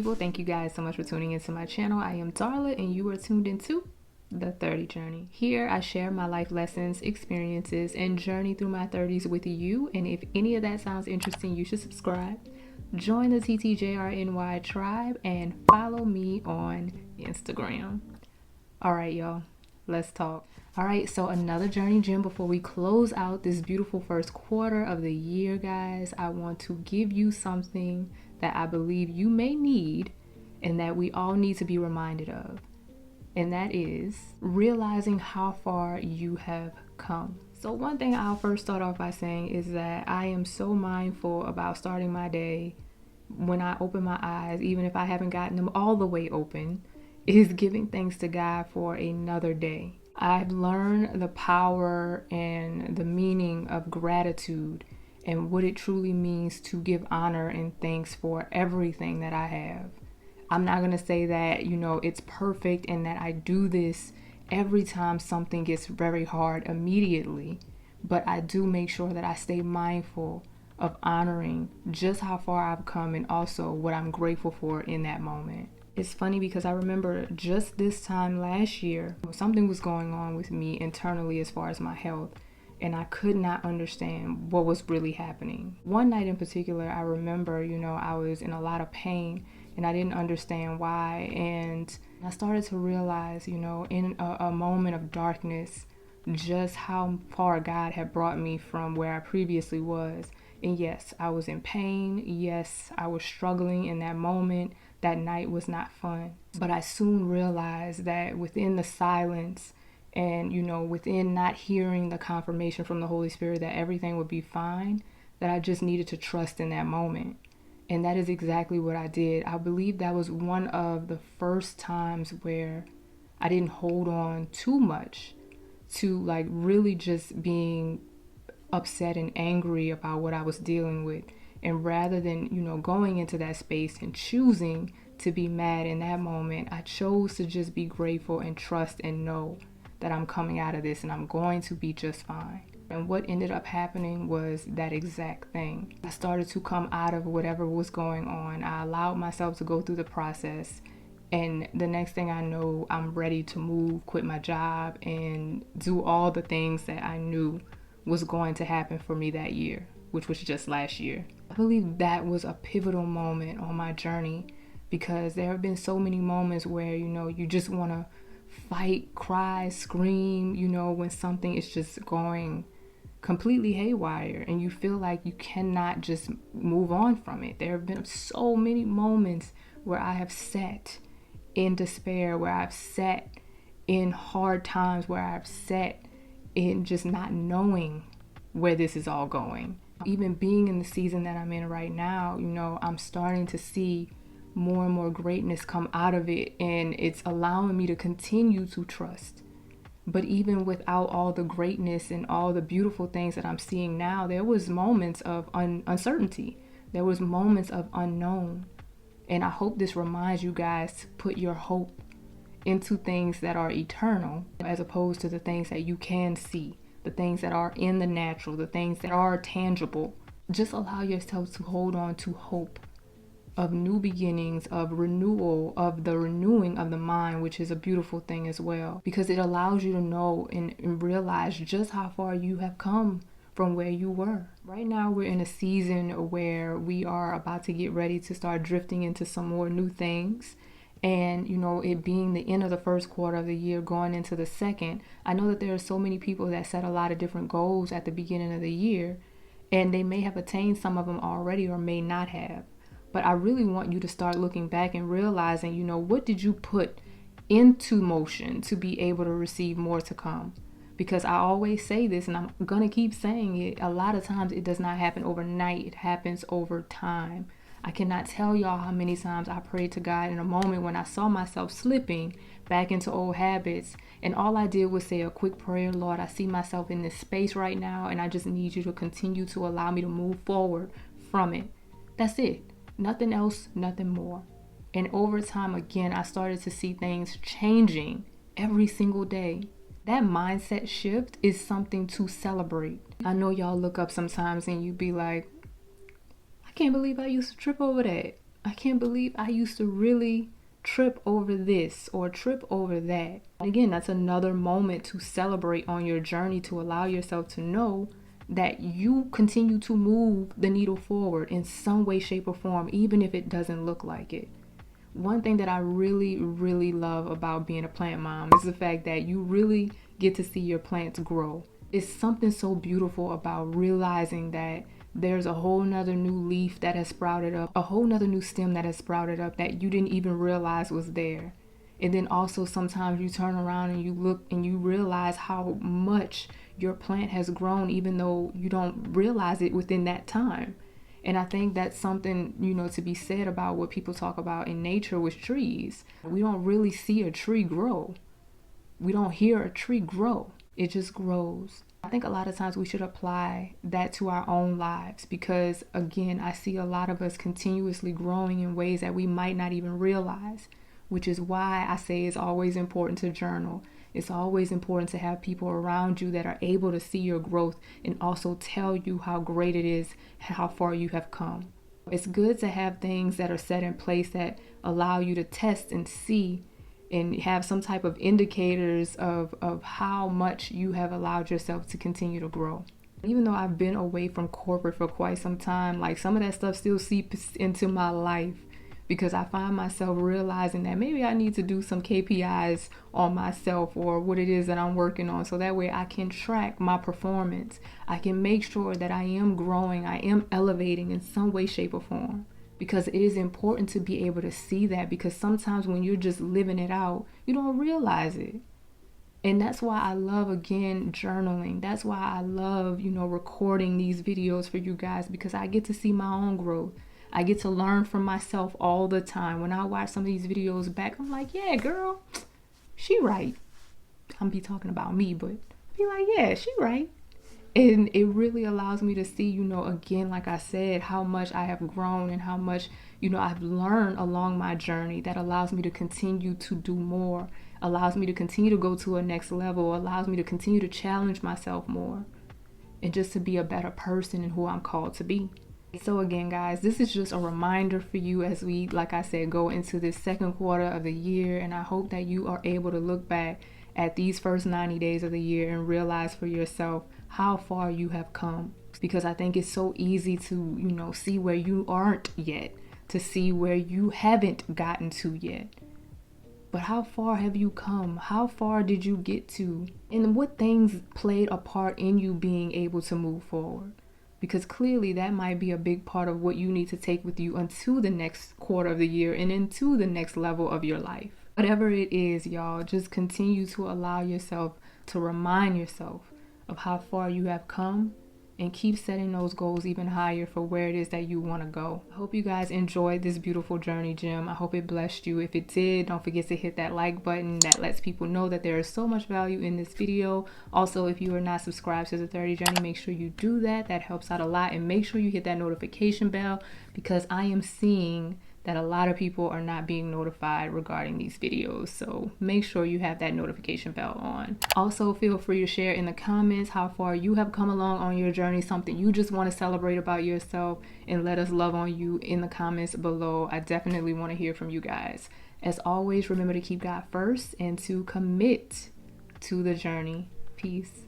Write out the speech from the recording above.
people, thank you guys so much for tuning into my channel. I am Darla and you are tuned into The 30 Journey. Here I share my life lessons, experiences, and journey through my 30s with you. And if any of that sounds interesting, you should subscribe, join the TTJRNY tribe, and follow me on Instagram. Alright y'all, let's talk. Alright, so another journey gem before we close out this beautiful first quarter of the year, guys. I want to give you something that I believe you may need and that we all need to be reminded of. And that is realizing how far you have come. So one thing I'll first start off by saying is that I am so mindful about starting my day when I open my eyes, even if I haven't gotten them all the way open, is giving thanks to God for another day. I've learned the power and the meaning of gratitude and what it truly means to give honor and thanks for everything that I have. I'm not going to say that, it's perfect and that I do this every time something gets very hard immediately, but I do make sure that I stay mindful of honoring just how far I've come and also what I'm grateful for in that moment. It's funny because I remember just this time last year, something was going on with me internally as far as my health, and I could not understand what was really happening. One night in particular, I remember, I was in a lot of pain and I didn't understand why. And I started to realize, in a moment of darkness, just how far God had brought me from where I previously was. And yes, I was in pain. Yes, I was struggling in that moment. That night was not fun. But I soon realized that within the silence and, within not hearing the confirmation from the Holy Spirit that everything would be fine, that I just needed to trust in that moment. And that is exactly what I did. I believe that was one of the first times where I didn't hold on too much to really just being upset and angry about what I was dealing with. And rather than, going into that space and choosing to be mad in that moment, I chose to just be grateful and trust and know that I'm coming out of this and I'm going to be just fine. And what ended up happening was that exact thing. I started to come out of whatever was going on. I allowed myself to go through the process. And the next thing I know, I'm ready to move, quit my job, and do all the things that I knew was going to happen for me that year, which was just last year. I believe that was a pivotal moment on my journey because there have been so many moments where, you just want to fight, cry, scream, when something is just going completely haywire and you feel like you cannot just move on from it. There have been so many moments where I have sat in despair, where I've sat in hard times, where I've sat in just not knowing where this is all going. Even being in the season that I'm in right now, I'm starting to see more and more greatness come out of it, and it's allowing me to continue to trust. But even without all the greatness and all the beautiful things that I'm seeing now, there was moments of uncertainty. There was moments of unknown. And I hope this reminds you guys to put your hope into things that are eternal as opposed to the things that you can see, the things that are in the natural, the things that are tangible. Just allow yourself to hold on to hope of new beginnings, of renewal, of the renewing of the mind, which is a beautiful thing as well, because it allows you to know and realize just how far you have come from where you were. Right now, we're in a season where we are about to get ready to start drifting into some more new things. And, it being the end of the first quarter of the year, going into the second, I know that there are so many people that set a lot of different goals at the beginning of the year, and they may have attained some of them already or may not have. But I really want you to start looking back and realizing, what did you put into motion to be able to receive more to come? Because I always say this, and I'm going to keep saying it, a lot of times it does not happen overnight. It happens over time. I cannot tell y'all how many times I prayed to God in a moment when I saw myself slipping back into old habits. And all I did was say a quick prayer: Lord, I see myself in this space right now, and I just need you to continue to allow me to move forward from it. That's it. Nothing else, nothing more. And over time, again, I started to see things changing every single day. That mindset shift is something to celebrate. I know y'all look up sometimes and you be like, I can't believe I used to trip over that. I can't believe I used to really trip over this or trip over that. And again, that's another moment to celebrate on your journey, to allow yourself to know that you continue to move the needle forward in some way, shape, or form, even if it doesn't look like it. One thing that I really, really love about being a plant mom is the fact that you really get to see your plants grow. It's something so beautiful about realizing that there's a whole nother new leaf that has sprouted up, a whole nother new stem that has sprouted up that you didn't even realize was there. And then also sometimes you turn around and you look and you realize how much your plant has grown, even though you don't realize it within that time. And I think that's something, to be said about what people talk about in nature with trees. We don't really see a tree grow. We don't hear a tree grow. It just grows. I think a lot of times we should apply that to our own lives because, again, I see a lot of us continuously growing in ways that we might not even realize, which is why I say it's always important to journal. It's always important to have people around you that are able to see your growth and also tell you how great it is and how far you have come. It's good to have things that are set in place that allow you to test and see and have some type of indicators of how much you have allowed yourself to continue to grow. Even though I've been away from corporate for quite some time, like some of that stuff still seeps into my life because I find myself realizing that maybe I need to do some KPIs on myself or what it is that I'm working on so that way I can track my performance. I can make sure that I am growing, I am elevating in some way, shape, or form. Because it is important to be able to see that because sometimes when you're just living it out, you don't realize it. And that's why I love, again, journaling. That's why I love, recording these videos for you guys because I get to see my own growth. I get to learn from myself all the time. When I watch some of these videos back, I'm like, yeah, girl, she right. I'm be talking about me, but be like, yeah, she right. And it really allows me to see, again, like I said, how much I have grown and how much, I've learned along my journey that allows me to continue to do more, allows me to continue to go to a next level, allows me to continue to challenge myself more and just to be a better person and who I'm called to be. So again, guys, this is just a reminder for you as we, like I said, go into this second quarter of the year. And I hope that you are able to look back at these first 90 days of the year and realize for yourself how far you have come. Because I think it's so easy to, see where you aren't yet, to see where you haven't gotten to yet. But how far have you come? How far did you get to? And what things played a part in you being able to move forward? Because clearly that might be a big part of what you need to take with you into the next quarter of the year and into the next level of your life. Whatever it is, y'all, just continue to allow yourself to remind yourself of how far you have come and keep setting those goals even higher for where it is that you want to go. I hope you guys enjoyed this beautiful journey, Gem. I hope it blessed you. If it did, don't forget to hit that like button. That lets people know that there is so much value in this video. Also, if you are not subscribed to The 30 Journey, make sure you do that. That helps out a lot. And make sure you hit that notification bell because I am seeing that a lot of people are not being notified regarding these videos. So make sure you have that notification bell on. Also, feel free to share in the comments how far you have come along on your journey, something you just want to celebrate about yourself, and let us love on you in the comments below. I definitely want to hear from you guys. As always, remember to keep God first and to commit to the journey. Peace.